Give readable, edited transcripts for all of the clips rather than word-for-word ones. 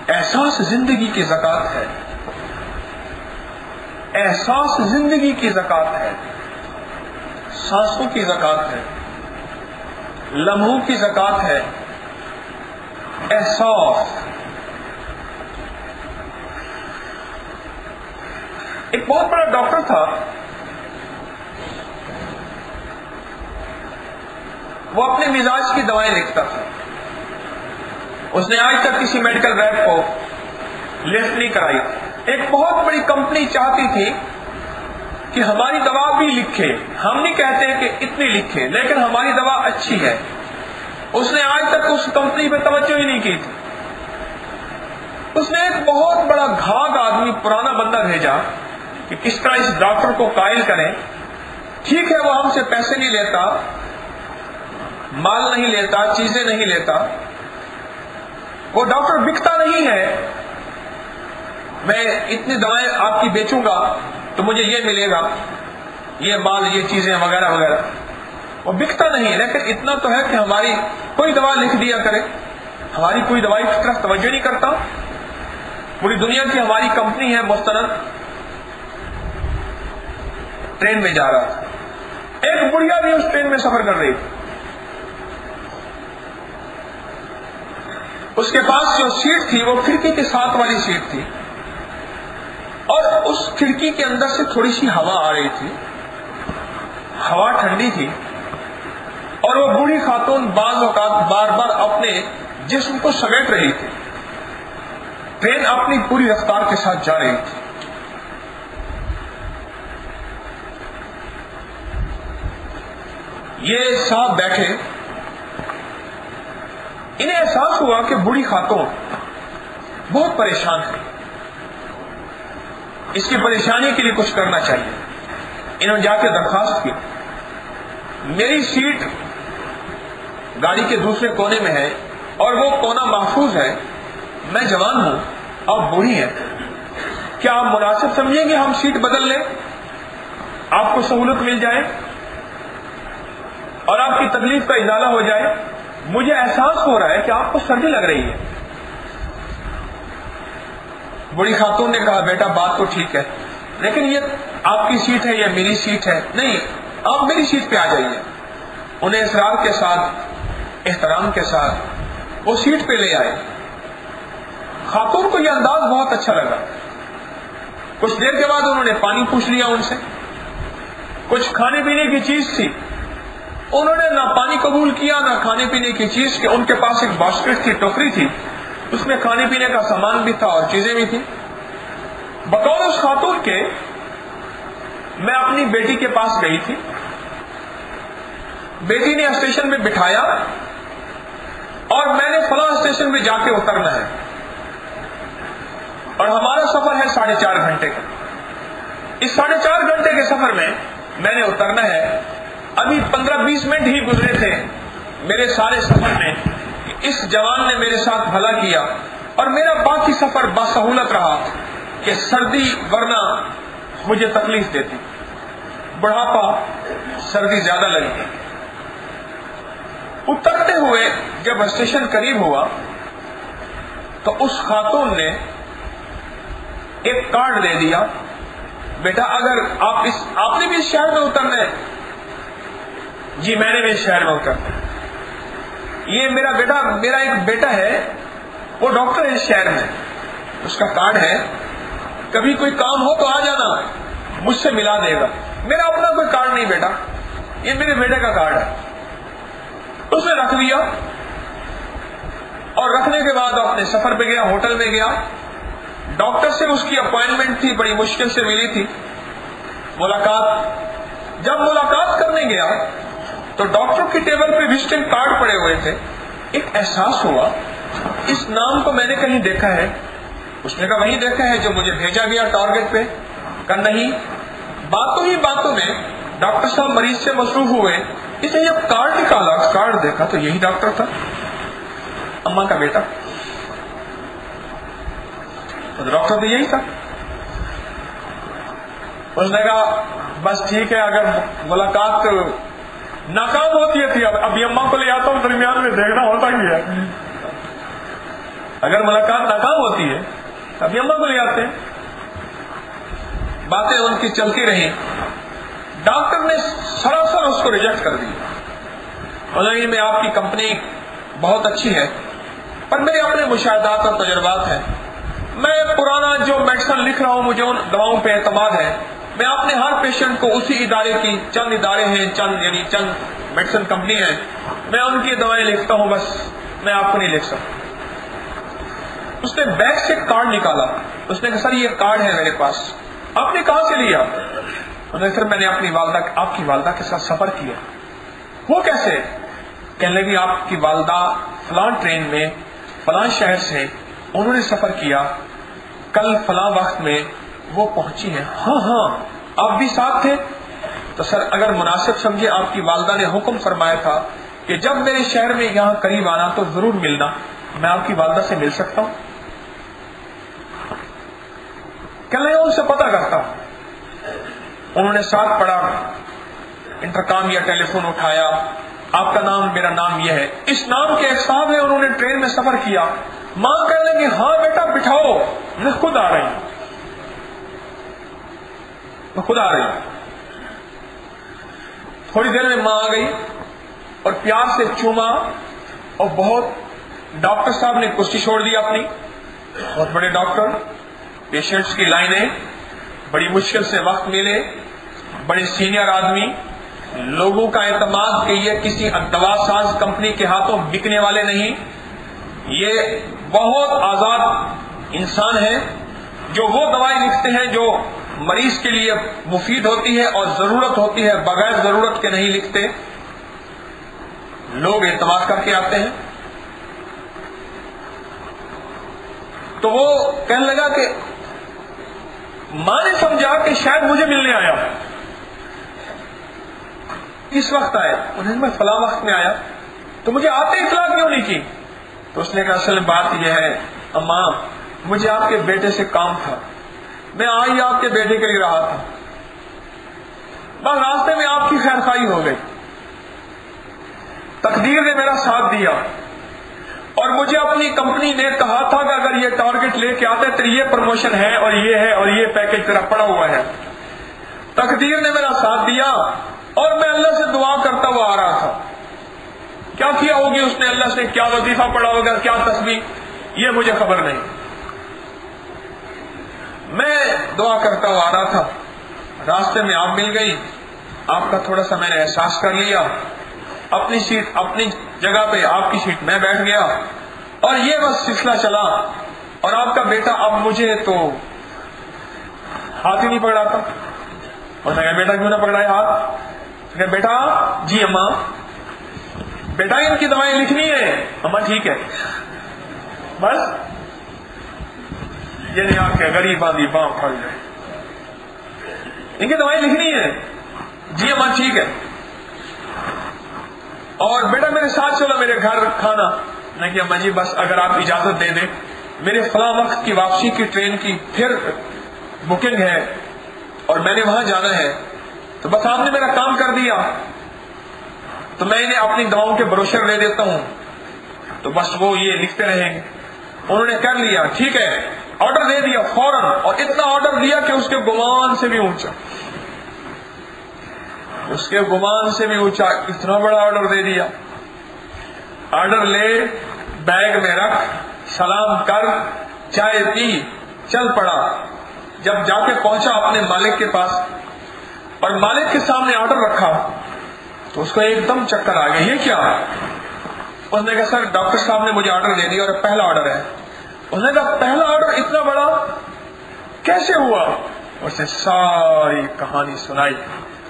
احساس زندگی کی زکات ہے، احساس زندگی کی زکات ہے، سانسوں کی زکات ہے، لمحوں کی زکات ہے، احساس۔ ایک بہت بڑا ڈاکٹر تھا، وہ اپنے مزاج کی دوائیں لکھتا تھا۔ اس نے آج تک کسی میڈیکل ریپ کو لسٹ نہیں کرائی۔ ایک بہت بڑی کمپنی چاہتی تھی کہ ہماری دوا بھی لکھے، ہم نہیں کہتے کہ اتنی لکھے لیکن ہماری دوا اچھی ہے۔ اس نے آج تک اس کمپنی پہ توجہ ہی نہیں کی تھی۔ اس نے ایک بہت بڑا گھاگ آدمی، پرانا بندہ بھیجا کہ کس طرح اس ڈاکٹر کو قائل کریں۔ ٹھیک ہے، وہ ہم سے پیسے نہیں لیتا، مال نہیں لیتا، چیزیں نہیں لیتا، وہ ڈاکٹر بکتا نہیں ہے۔ میں اتنی دوائیں آپ کی بیچوں گا تو مجھے یہ ملے گا، یہ مال، یہ چیزیں وغیرہ وغیرہ۔ وہ بکتا نہیں، لیکن اتنا تو ہے کہ ہماری کوئی دوا لکھ دیا کرے۔ ہماری کوئی دوائی کی طرف توجہ نہیں کرتا۔ پوری دنیا کی ہماری کمپنی ہے مستند۔ ٹرین میں جا رہا تھا، ایک بڑھیا بھی اس ٹرین میں سفر کر رہی تھی۔ اس کے پاس جو سیٹ تھی وہ کھڑکی کے ساتھ والی سیٹ تھی، اور اس کھڑکی کے اندر سے تھوڑی سی ہوا آ رہی تھی، ہوا ٹھنڈی تھی، اور وہ بوڑھی خاتون بعض اوقات بار بار اپنے جسم کو سمیٹ رہی تھی۔ ٹرین اپنی پوری رفتار کے ساتھ جا رہی تھی۔ یہ صاحب بیٹھے، انہیں احساس ہوا کہ بوڑھی خاتون بہت پریشان ہے، اس کی پریشانی کے لیے کچھ کرنا چاہیے۔ انہوں نے جا کے درخواست کی، میری سیٹ گاڑی کے دوسرے کونے میں ہے اور وہ کونا محفوظ ہے، میں جوان ہوں، آپ بوڑھی ہیں، کیا آپ مناسب سمجھیں گے ہم سیٹ بدل لیں، آپ کو سہولت مل جائے اور آپ کی تکلیف کا ازالہ ہو جائے؟ مجھے احساس ہو رہا ہے کہ آپ کو سردی لگ رہی ہے۔ بڑی خاتون نے کہا، بیٹا بات تو ٹھیک ہے، لیکن یہ آپ کی سیٹ ہے یا میری سیٹ ہے؟ نہیں، آپ میری سیٹ پہ آ جائیے۔ انہیں اصرار کے ساتھ، احترام کے ساتھ وہ سیٹ پہ لے آئے۔ خاتون کو یہ انداز بہت اچھا لگا۔ کچھ دیر کے بعد انہوں نے پانی پوچھ لیا ان سے، کچھ کھانے پینے کی چیز تھی، انہوں نے نہ پانی قبول کیا نہ کھانے پینے کی چیز کے۔ ان کے پاس ایک باسکٹ تھی، ٹوکری تھی، اس میں کھانے پینے کا سامان بھی تھا اور چیزیں بھی تھی۔ بطور اس خاتون کے میں اپنی بیٹی کے پاس گئی تھی، بیٹی نے اسٹیشن میں بٹھایا اور میں نے فلاں اسٹیشن میں جا کے اترنا ہے، اور ہمارا سفر ہے 4.5 گھنٹے کا۔ اس 4.5 گھنٹے کے سفر میں میں نے اترنا ہے۔ ابھی 15-20 منٹ ہی گزرے تھے میرے سارے سفر میں، اس جوان نے میرے ساتھ بھلا کیا اور میرا باقی سفر باسہولت رہا کہ سردی ورنہ مجھے تکلیف دیتی، بڑھاپا، سردی زیادہ لگی۔ اترتے ہوئے جب اسٹیشن قریب ہوا تو اس خاتون نے ایک کارڈ دے دیا، بیٹا اگر آپ نے بھی اس شہر میں اترنا ہے؟ جی میں نے بھی اس شہر میں اترنا ہے۔ یہ میرا ایک بیٹا ہے، وہ ڈاکٹر ہے اس شہر میں، اس کا کارڈ ہے، کبھی کوئی کام ہو تو آ جانا، مجھ سے ملا دے گا۔ میرا اپنا کوئی کارڈ نہیں بیٹا، یہ میرے بیٹے کا کارڈ ہے۔ اس نے رکھ دیا اور رکھنے کے بعد اپنے سفر پہ گیا، ہوٹل میں گیا۔ ڈاکٹر سے اس کی اپوائنٹمنٹ تھی، بڑی مشکل سے ملی تھی ملاقات۔ جب ملاقات کرنے گیا تو ڈاکٹر کی ٹیبل پہ وزٹنگ کارڈ پڑے ہوئے تھے۔ ایک احساس ہوا، اس نام کو میں نے کہیں دیکھا ہے۔ اس نے کہا وہیں دیکھا ہے جو مجھے بھیجا گیا ٹارگٹ پہ۔ کہا نہیں۔ باتوں میں ڈاکٹر صاحب مریض سے مصروف ہوئے، اس نے جب کارڈ نکالا، کارڈ دیکھا تو یہی ڈاکٹر تھا، اماں کا بیٹا۔ ڈاکٹر تو یہی تھا۔ اس نے کہا بس ٹھیک ہے، اگر ملاقات ناکام ہوتی ہے ابھی اماں کو لے آتا ہوں، درمیان میں دیکھنا ہوتا ہی ہے۔ اگر ملاقات ناکام ہوتی ہے ابھی اماں کو لے آتے ہیں. باتیں ان کی چلتی رہیں. ڈاکٹر نے سراسر اس کو ریجیکٹ کر دیا. حالانکہ میں آپ کی کمپنی بہت اچھی ہے پر میرے اپنے مشاہدات اور تجربات ہیں. میں پرانا جو میڈیسن لکھ رہا ہوں مجھے ان دواؤں پہ اعتماد ہے. میں اپنے ہر پیشنٹ کو اسی ادارے کی چند ادارے ہیں چند میڈیسن کمپنی ہیں میں ان کی دوائیں لکھتا ہوں. بس میں آپ کو نہیں لکھ سکتا. اس نے بیگ سے کارڈ نکالا. اس نے کہا سر یہ کارڈ ہے میرے پاس. آپ نے کہاں سے لیا؟ سر میں نے آپ کی والدہ کے ساتھ سفر کیا. وہ کیسے؟ کہنے لگی آپ کی والدہ فلاں ٹرین میں فلاں شہر سے انہوں نے سفر کیا, کل فلاں وقت میں وہ پہنچی ہیں. ہاں آپ بھی ساتھ تھے؟ تو سر اگر مناسب سمجھے آپ کی والدہ نے حکم فرمایا تھا کہ جب میرے شہر میں یہاں قریب آنا تو ضرور ملنا. میں آپ کی والدہ سے مل سکتا ہوں؟ کہنے لگا ان سے پتہ کرتا ہوں. انہوں نے ساتھ پڑھا, انٹرکام یا ٹیلی فون اٹھایا, آپ کا نام میرا نام یہ ہے, اس نام کے ایک صاحب ہے انہوں نے ٹرین میں سفر کیا. ماں کہنے لگی ہاں بیٹا بٹھاؤ میں خود آ رہی ہوں. تھوڑی دیر میں ماں آ گئی اور پیار سے چوما اور بہت ڈاکٹر صاحب نے کرسی چھوڑ دی اپنی. بہت بڑے ڈاکٹر, پیشنٹس کی لائنیں, بڑی مشکل سے وقت ملے, بڑے سینئر آدمی, لوگوں کا اعتماد کہ یہ کسی دوا ساز کمپنی کے ہاتھوں بکنے والے نہیں, یہ بہت آزاد انسان ہیں جو وہ دوائی لکھتے ہیں جو مریض کے لیے مفید ہوتی ہے اور ضرورت ہوتی ہے, بغیر ضرورت کے نہیں لکھتے. لوگ اعتماد کر کے آتے ہیں. تو وہ کہنے لگا کہ ماں نے سمجھا کہ شاید مجھے ملنے آیا. کس وقت آئے؟ انہوں نے میں فلاں وقت میں آیا. تو مجھے آتے اطلاع کیوں نہیں کی؟ تو اس نے کہا اصل بات یہ ہے اماں مجھے آپ کے بیٹے سے کام تھا, میں آئی آپ کے بیٹے کے لیے رہا تھا, بس راستے میں آپ کی خیر خواہی ہو گئی. تقدیر نے میرا ساتھ دیا اور مجھے اپنی کمپنی نے کہا تھا کہ اگر یہ ٹارگٹ لے کے آتے تو یہ پروموشن ہے اور یہ ہے اور یہ پیکج تیرا پڑا ہوا ہے. تقدیر نے میرا ساتھ دیا اور میں اللہ سے دعا کرتا ہوا آ رہا تھا. کیا کیا ہوگی اس نے اللہ سے, کیا وظیفہ پڑا ہوگا, کیا تسبیح, یہ مجھے خبر نہیں. میں دعا کرتا ہوا آ رہا تھا, راستے میں آپ مل گئی. آپ کا تھوڑا سا میں نے احساس کر لیا. اپنی سیٹ اپنی جگہ پہ آپ کی سیٹ میں بیٹھ گیا اور یہ بس سلسلہ چلا. اور آپ کا بیٹا اب مجھے تو ہاتھ ہی نہیں پکڑا تھا. اور میں بیٹا کیوں نہ پکڑائے ہاتھ؟ کہ بیٹا جی اماں, بیٹا ان کی دوائیں لکھنی ہے. اماں ٹھیک ہے. بس یہ نہیں آپ کے غریب آدمی باں پھڑ جائے, ان کی دوائیں لکھنی ہے. جی اماں ٹھیک ہے. اور بیٹا میرے ساتھ چلو میرے گھر کھانا. میں کہ اماں جی بس اگر آپ اجازت دے دیں, میرے فلاں وقت کی واپسی کی ٹرین کی پھر بکنگ ہے اور میں نے وہاں جانا ہے, تو بس آپ نے میرا کام کر دیا تو میں انہیں اپنی دواؤں کے بروشر دے دیتا ہوں, تو بس وہ یہ لکھتے رہیں گے. انہوں نے کر لیا, ٹھیک ہے, آرڈر دے دیا فوراً. اور اتنا آرڈر دیا کہ اس کے گمان سے بھی اونچا, اس کے گمان سے بھی اونچا, اتنا بڑا آرڈر دے دیا. آرڈر لے, بیگ میں رکھ, سلام کر, چائے پی, چل پڑا. جب جا کے پہنچا اپنے مالک کے پاس اور مالک کے سامنے آرڈر رکھا تو اس کو ایک دم چکر آ گیا. یہ کیا؟ اس نے کہا سر ڈاکٹر صاحب نے مجھے آرڈر دے دیا اور پہلا آرڈر ہے. اس نے کہا پہلا آرڈر اتنا بڑا کیسے ہوا؟ اس نے ساری کہانی سنائی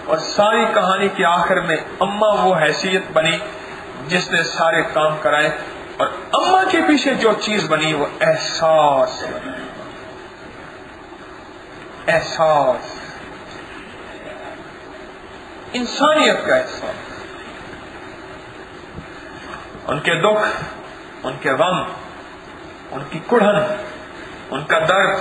اور ساری کہانی کے آخر میں اماں وہ حیثیت بنی جس نے سارے کام کرائے, اور اماں کے پیچھے جو چیز بنی وہ احساس بنی. احساس, انسانیت کا احساس. ان کے دکھ, ان کے غم, ان کی کڑھن, ان کا درد,